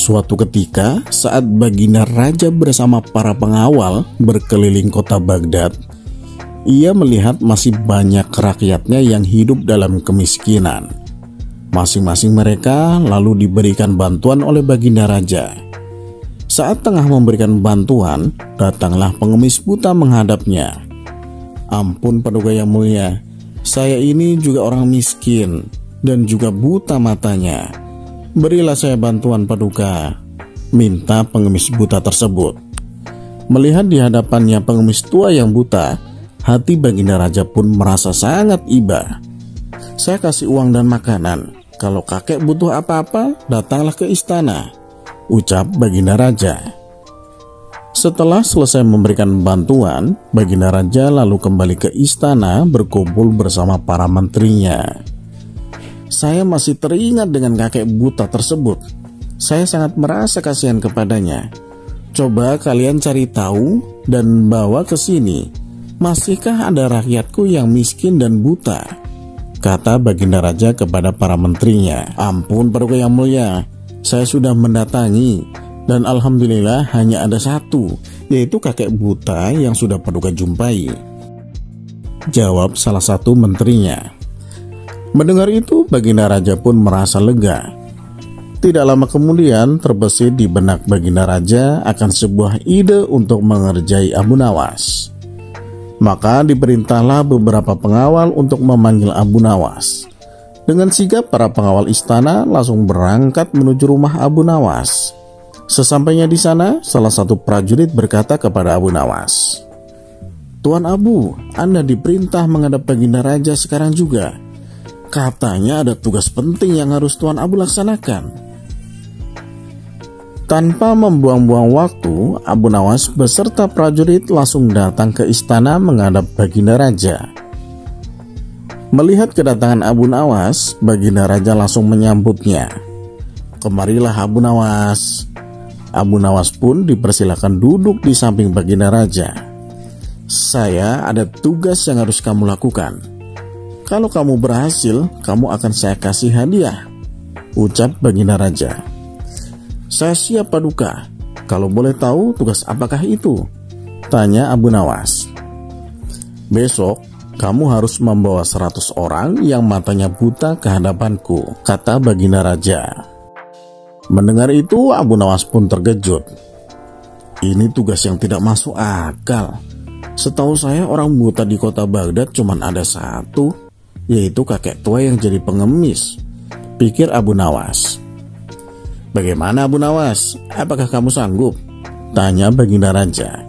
Suatu ketika, saat Baginda Raja bersama para pengawal berkeliling kota Baghdad, ia melihat masih banyak rakyatnya yang hidup dalam kemiskinan. Masing-masing mereka lalu diberikan bantuan oleh Baginda Raja. Saat tengah memberikan bantuan, datanglah pengemis buta menghadapnya. "Ampun Paduka yang mulia, saya ini juga orang miskin dan juga buta matanya. Berilah saya bantuan Paduka," minta pengemis buta tersebut. Melihat di hadapannya pengemis tua yang buta, hati Baginda Raja pun merasa sangat iba. "Saya kasih uang dan makanan. Kalau kakek butuh apa-apa, datanglah ke istana," ucap Baginda Raja. Setelah selesai memberikan bantuan, Baginda Raja lalu kembali ke istana berkumpul bersama para menterinya. "Saya masih teringat dengan kakek buta tersebut. Saya sangat merasa kasihan kepadanya. Coba kalian cari tahu dan bawa ke sini. Masihkah ada rakyatku yang miskin dan buta?" kata Baginda Raja kepada para menterinya. "Ampun Paduka yang mulia, saya sudah mendatangi dan alhamdulillah hanya ada satu, yaitu kakek buta yang sudah Paduka jumpai," jawab salah satu menterinya. Mendengar itu, Baginda Raja pun merasa lega. Tidak lama kemudian terbesit di benak Baginda Raja akan sebuah ide untuk mengerjai Abu Nawas. Maka diperintahlah beberapa pengawal untuk memanggil Abu Nawas. Dengan sigap para pengawal istana langsung berangkat menuju rumah Abu Nawas. Sesampainya di sana, salah satu prajurit berkata kepada Abu Nawas, "Tuan Abu, Anda diperintah menghadap Baginda Raja sekarang juga. Katanya ada tugas penting yang harus Tuan Abu laksanakan." Tanpa membuang-buang waktu, Abu Nawas beserta prajurit langsung datang ke istana menghadap Baginda Raja. Melihat kedatangan Abu Nawas, Baginda Raja langsung menyambutnya. "Kemarilah Abu Nawas." Abu Nawas pun dipersilakan duduk di samping Baginda Raja. "Saya ada tugas yang harus kamu lakukan. Kalau kamu berhasil, kamu akan saya kasih hadiah," ucap Baginda Raja. "Saya siap Paduka. Kalau boleh tahu tugas apakah itu?" tanya Abu Nawas. "Besok kamu harus membawa 100 orang yang matanya buta ke hadapanku," kata Baginda Raja. Mendengar itu, Abu Nawas pun terkejut. Ini tugas yang tidak masuk akal. Setahu saya orang buta di kota Baghdad cuma ada satu, yaitu kakek tua yang jadi pengemis, pikir Abu Nawas. "Bagaimana Abu Nawas? Apakah kamu sanggup?" tanya Baginda Raja.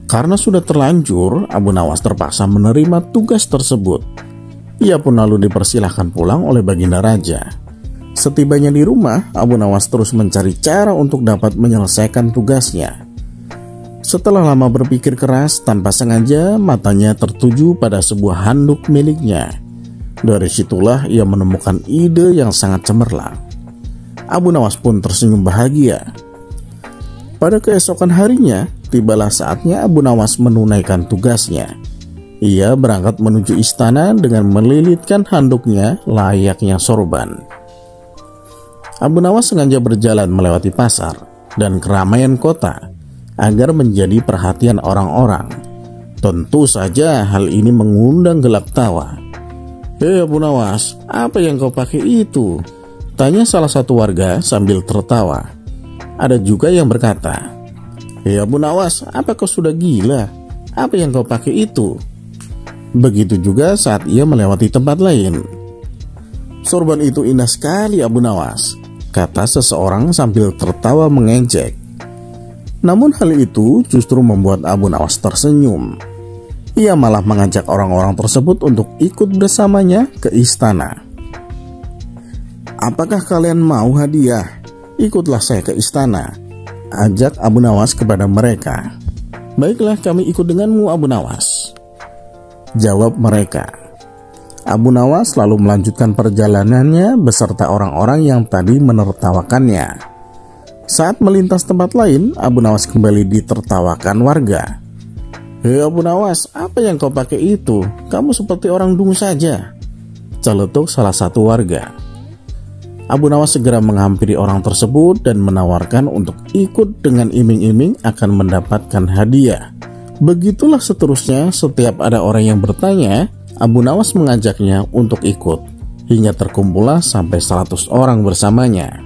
Karena sudah terlanjur, Abu Nawas terpaksa menerima tugas tersebut. Ia pun lalu dipersilahkan pulang oleh Baginda Raja. Setibanya di rumah, Abu Nawas terus mencari cara untuk dapat menyelesaikan tugasnya. Setelah lama berpikir keras, tanpa sengaja matanya tertuju pada sebuah handuk miliknya. Dari situlah ia menemukan ide yang sangat cemerlang. Abu Nawas pun tersenyum bahagia. Pada keesokan harinya, tibalah saatnya Abu Nawas menunaikan tugasnya. Ia berangkat menuju istana dengan melilitkan handuknya layaknya sorban. Abu Nawas sengaja berjalan melewati pasar dan keramaian kota agar menjadi perhatian orang-orang. Tentu saja hal ini mengundang gelak tawa. "Hei Abu Nawas, apa yang kau pakai itu?" tanya salah satu warga sambil tertawa. Ada juga yang berkata, "Hei Abu Nawas, apa kau sudah gila? Apa yang kau pakai itu?" Begitu juga saat ia melewati tempat lain. "Sorban itu indah sekali Abu Nawas," kata seseorang sambil tertawa mengejek. Namun hal itu justru membuat Abu Nawas tersenyum. Ia malah mengajak orang-orang tersebut untuk ikut bersamanya ke istana. "Apakah kalian mau hadiah? Ikutlah saya ke istana," ajak Abu Nawas kepada mereka. "Baiklah, kami ikut denganmu Abu Nawas," jawab mereka. Abu Nawas lalu melanjutkan perjalanannya beserta orang-orang yang tadi menertawakannya. Saat melintas tempat lain, Abu Nawas kembali ditertawakan warga. "Hei Abu Nawas, apa yang kau pakai itu? Kamu seperti orang dungu saja," celetuk salah satu warga. Abu Nawas segera menghampiri orang tersebut dan menawarkan untuk ikut dengan iming-iming akan mendapatkan hadiah. Begitulah seterusnya, setiap ada orang yang bertanya, Abu Nawas mengajaknya untuk ikut, hingga terkumpullah sampai 100 orang bersamanya.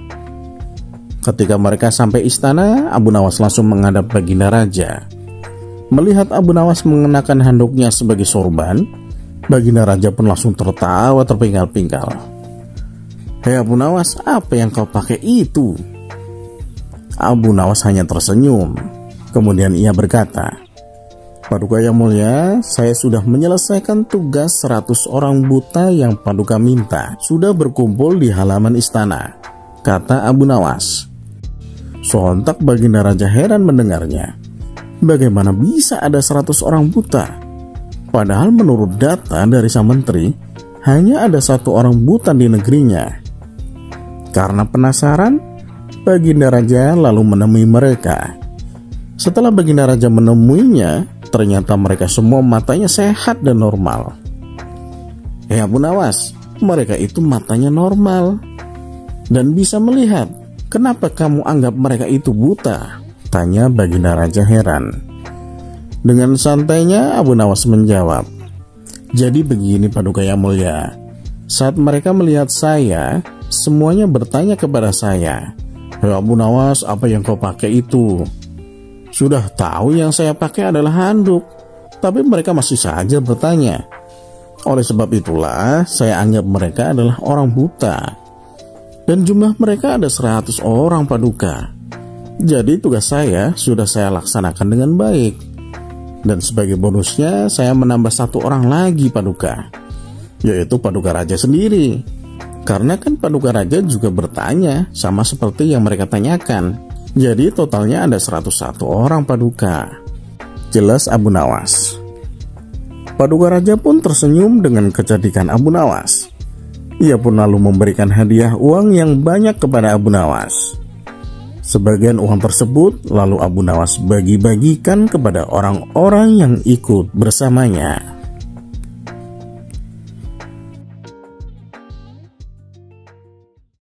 Ketika mereka sampai istana, Abu Nawas langsung menghadap Baginda Raja. Melihat Abu Nawas mengenakan handuknya sebagai sorban, Baginda Raja pun langsung tertawa terpingkal-pingkal. "Hei Abu Nawas, apa yang kau pakai itu?" Abu Nawas hanya tersenyum. Kemudian ia berkata, "Paduka yang mulia, saya sudah menyelesaikan tugas 100 orang buta yang Paduka minta. Sudah berkumpul di halaman istana," kata Abu Nawas. Sontak Baginda Raja heran mendengarnya. Bagaimana bisa ada 100 orang buta? Padahal menurut data dari sang menteri, hanya ada 1 orang buta di negerinya. Karena penasaran, Baginda Raja lalu menemui mereka. Setelah Baginda Raja menemuinya, ternyata mereka semua matanya sehat dan normal. "Hei Abu Nawas, mereka itu matanya normal dan bisa melihat. Kenapa kamu anggap mereka itu buta?" tanya Baginda Raja heran. Dengan santainya Abu Nawas menjawab, "Jadi begini Paduka yang mulia, saat mereka melihat saya, semuanya bertanya kepada saya, 'Hei Abu Nawas, apa yang kau pakai itu?' Sudah tahu yang saya pakai adalah handuk, tapi mereka masih saja bertanya. Oleh sebab itulah saya anggap mereka adalah orang buta. Dan jumlah mereka ada 100 orang Paduka. Jadi tugas saya sudah saya laksanakan dengan baik. Dan sebagai bonusnya saya menambah 1 orang lagi Paduka, yaitu Paduka Raja sendiri. Karena kan Paduka Raja juga bertanya sama seperti yang mereka tanyakan. Jadi totalnya ada 101 orang Paduka," jelas Abu Nawas. Paduka Raja pun tersenyum dengan kecerdikan Abu Nawas. Ia pun lalu memberikan hadiah uang yang banyak kepada Abu Nawas. Sebagian uang tersebut lalu Abu Nawas bagi-bagikan kepada orang-orang yang ikut bersamanya.